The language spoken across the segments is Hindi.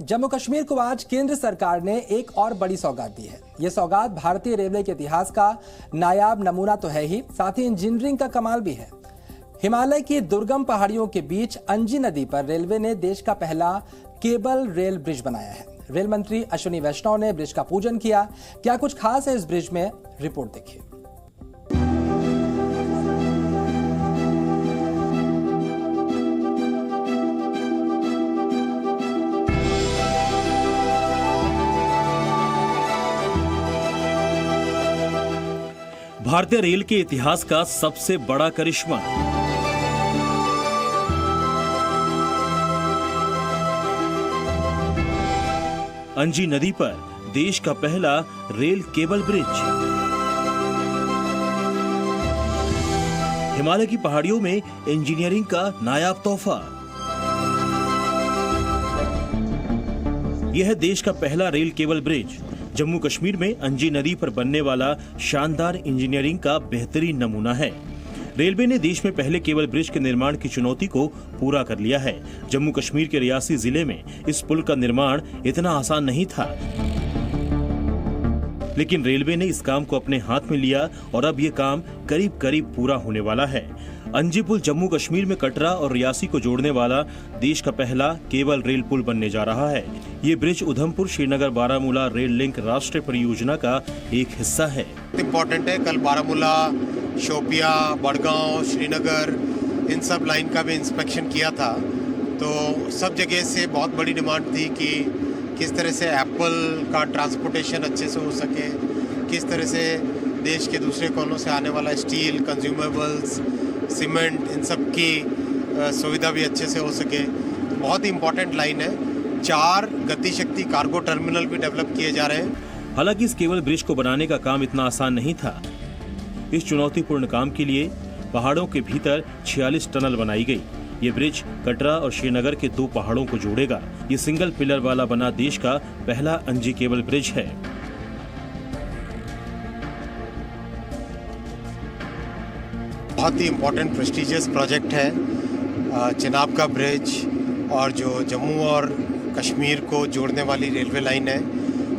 जम्मू कश्मीर को आज केंद्र सरकार ने एक और बड़ी सौगात दी है। ये सौगात भारतीय रेलवे के इतिहास का नायाब नमूना तो है ही, साथ ही इंजीनियरिंग का कमाल भी है। हिमालय की दुर्गम पहाड़ियों के बीच अंजी नदी पर रेलवे ने देश का पहला केबल रेल ब्रिज बनाया है। रेल मंत्री अश्विनी वैष्णव ने ब्रिज का पूजन किया। क्या कुछ खास है इस ब्रिज में, रिपोर्ट देखिए। भारतीय रेल के इतिहास का सबसे बड़ा करिश्मा। अंजी नदी पर देश का पहला रेल केबल ब्रिज। हिमालय की पहाड़ियों में इंजीनियरिंग का नायाब तोहफा। यह है देश का पहला rail cable bridge. Jammu Kashmir में अंजी नदी पर बनने वाला शानदार इंजीनियरिंग का बेहतरीन नमूना है। रेलवे ने देश में पहले केबल ब्रिज के निर्माण की चुनौती को पूरा कर लिया है। जम्मू कश्मीर के रियासी जिले में इस पुल का निर्माण इतना आसान नहीं था, लेकिन रेलवे ने इस काम को अपने हाथ में लिया और अब ये काम करीब करीब पूरा होने वाला है। अंजी पुल जम्मू कश्मीर में कटरा और रियासी को जोड़ने वाला देश का पहला केबल रेल पुल बनने जा रहा है। ये bridge Udhampur Srinagar Baramulla rail link राष्ट्रीय परियोजना का एक हिस्सा है। इम्पोर्टेंट है। कल बारामूला, शोपिया, बड़गांव, श्रीनगर इन सब लाइन का भी इंस्पेक्शन किया था, तो सब जगह से बहुत बड़ी डिमांड थी कि किस तरह से एप्पल का ट्रांसपोर्टेशन अच्छे से हो सके, किस तरह से देश के दूसरे कोनों से आने वाला स्टील, कंज्यूमेबल्स, सीमेंट, इन सब की सुविधा भी अच्छे से हो सके। बहुत ही इम्पोर्टेंट लाइन है। 4 गति शक्ति कार्गो टर्मिनल भी डेवलप किए जा रहे हैं। हालांकि इस केबल ब्रिज को बनाने का काम इतना आसान नहीं था। इस चुनौतीपूर्ण काम के लिए पहाड़ों के भीतर 46 टनल बनाई गई। ये ब्रिज कटरा और श्रीनगर के 2 पहाड़ों को जोड़ेगा। ये सिंगल पिलर वाला बना देश का पहला अंजी केबल ब्रिज है। बहुत ही इम्पोर्टेंट प्रेस्टिजियस प्रोजेक्ट है। चिनाब का ब्रिज और जो जम्मू और कश्मीर को जोड़ने वाली रेलवे लाइन है,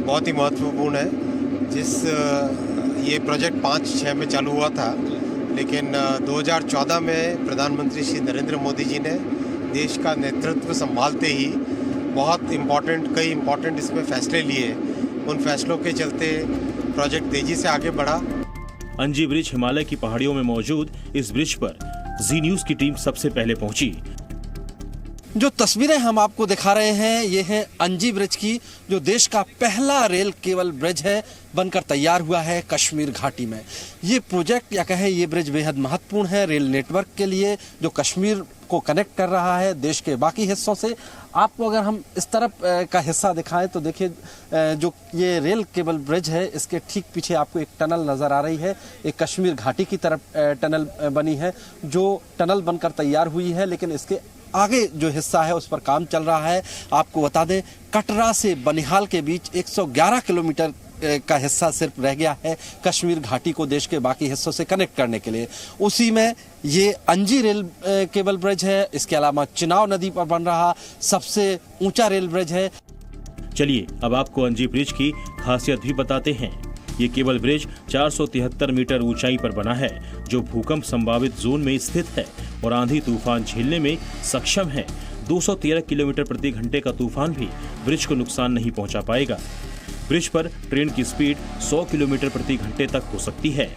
बहुत ही महत्वपूर्ण है। ये प्रोजेक्ट 5-6 में चालू हुआ था, लेकिन 2014 में प्रधानमंत्री श्री नरेंद्र मोदी जी ने देश का नेतृत्व संभालते ही कई इम्पोर्टेंट इसमें फैसले लिए। उन फैसलों के चलते प्रोजेक्ट तेजी से आगे बढ़ा। अंजी ब्रिज हिमालय की पहाड़ियों में मौजूद इस ब्रिज पर जी न्यूज की टीम सबसे पहले पहुंची। जो तस्वीरें हम आपको दिखा रहे हैं, ये है अंजी ब्रिज की, जो देश का पहला रेल केबल ब्रिज है, बनकर तैयार हुआ है कश्मीर घाटी में। ये प्रोजेक्ट या कहें ये ब्रिज बेहद महत्वपूर्ण है रेल नेटवर्क के लिए, जो कश्मीर को कनेक्ट कर रहा है देश के बाकी हिस्सों से। आपको अगर हम इस तरफ का हिस्सा दिखाएं तो देखिए, जो ये रेल केबल ब्रिज है, इसके ठीक पीछे आपको एक टनल नजर आ रही है। एक कश्मीर घाटी की तरफ टनल बनी है, जो टनल बनकर तैयार हुई है, लेकिन इसके आगे जो हिस्सा है उस पर काम चल रहा है। आपको बता दें, कटरा से बनिहाल के बीच 111 किलोमीटर का हिस्सा सिर्फ रह गया है कश्मीर घाटी को देश के बाकी हिस्सों से कनेक्ट करने के लिए। उसी में ये अंजी रेल केबल ब्रिज है। इसके अलावा चिनाब नदी पर बन रहा सबसे ऊंचा रेल ब्रिज है। चलिए अब आपको अंजी ब्रिज की खासियत भी बताते हैं। ये केबल ब्रिज 473 मीटर ऊंचाई पर बना है, जो भूकंप संभावित जोन में स्थित है और आंधी तूफान झेलने में सक्षम है। 213 किलोमीटर प्रति घंटे का तूफान भी ब्रिज को नुकसान नहीं पहुंचा पाएगा। ब्रिज पर ट्रेन की स्पीड 100 किलोमीटर प्रति घंटे तक हो सकती है।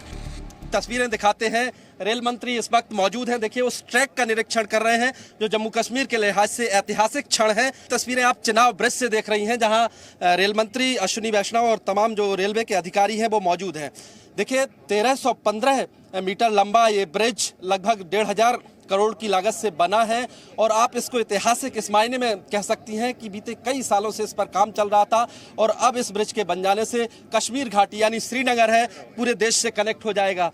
तस्वीरें दिखाते हैं। रेल मंत्री इस वक्त मौजूद हैं। देखिए, उस ट्रैक का निरीक्षण कर रहे हैं जो जम्मू कश्मीर के लिहाज से ऐतिहासिक क्षण है। तस्वीरें आप चिनाब ब्रिज से देख रही हैं, जहां रेल मंत्री अश्विनी वैष्णव और तमाम जो रेलवे के अधिकारी हैं वो मौजूद हैं। देखिए, 1315 मीटर लंबा ये ब्रिज लगभग 1500 करोड़ की लागत से बना है, और आप इसको ऐतिहासिक इस मायने में कह सकती हैं कि बीते कई सालों से इस पर काम चल रहा था, और अब इस ब्रिज के बन जाने से कश्मीर घाटी यानी श्रीनगर है पूरे देश से कनेक्ट हो जाएगा।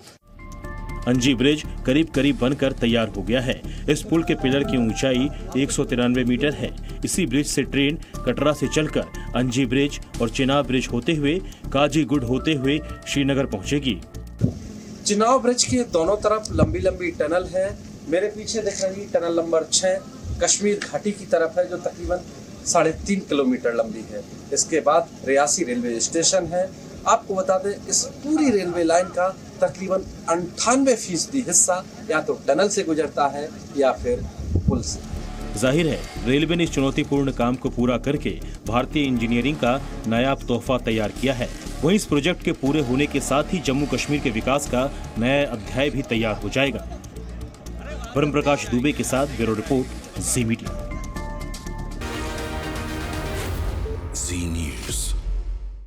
अंजी ब्रिज करीब करीब बनकर तैयार हो गया है। इस पुल के पिलर की ऊंचाई 193 मीटर है। इसी ब्रिज से ट्रेन कटरा से चलकर अंजी ब्रिज और चिनाब ब्रिज होते हुए काजीगुड होते हुए श्रीनगर पहुंचेगी। चिनाब ब्रिज के दोनों तरफ लंबी लंबी टनल है। मेरे पीछे दिख रही टनल नंबर 6 कश्मीर घाटी की तरफ है, जो तकरीबन 3.5 किलोमीटर लंबी है। इसके बाद रियासी रेलवे स्टेशन है। आपको बता दें, इस पूरी रेलवे लाइन का तकरीबन 98% हिस्सा या तो टनल से गुजरता है या फिर पुल से। जाहिर है रेलवे ने इस चुनौतीपूर्ण काम को पूरा करके भारतीय इंजीनियरिंग का नायाब तोहफा तैयार किया है। वहीं इस प्रोजेक्ट के पूरे होने के साथ ही जम्मू कश्मीर के विकास का नया अध्याय भी तैयार हो जाएगा। ब्रह्म प्रकाश दुबे के साथ ब्यूरो रिपोर्ट, जी मीडिया।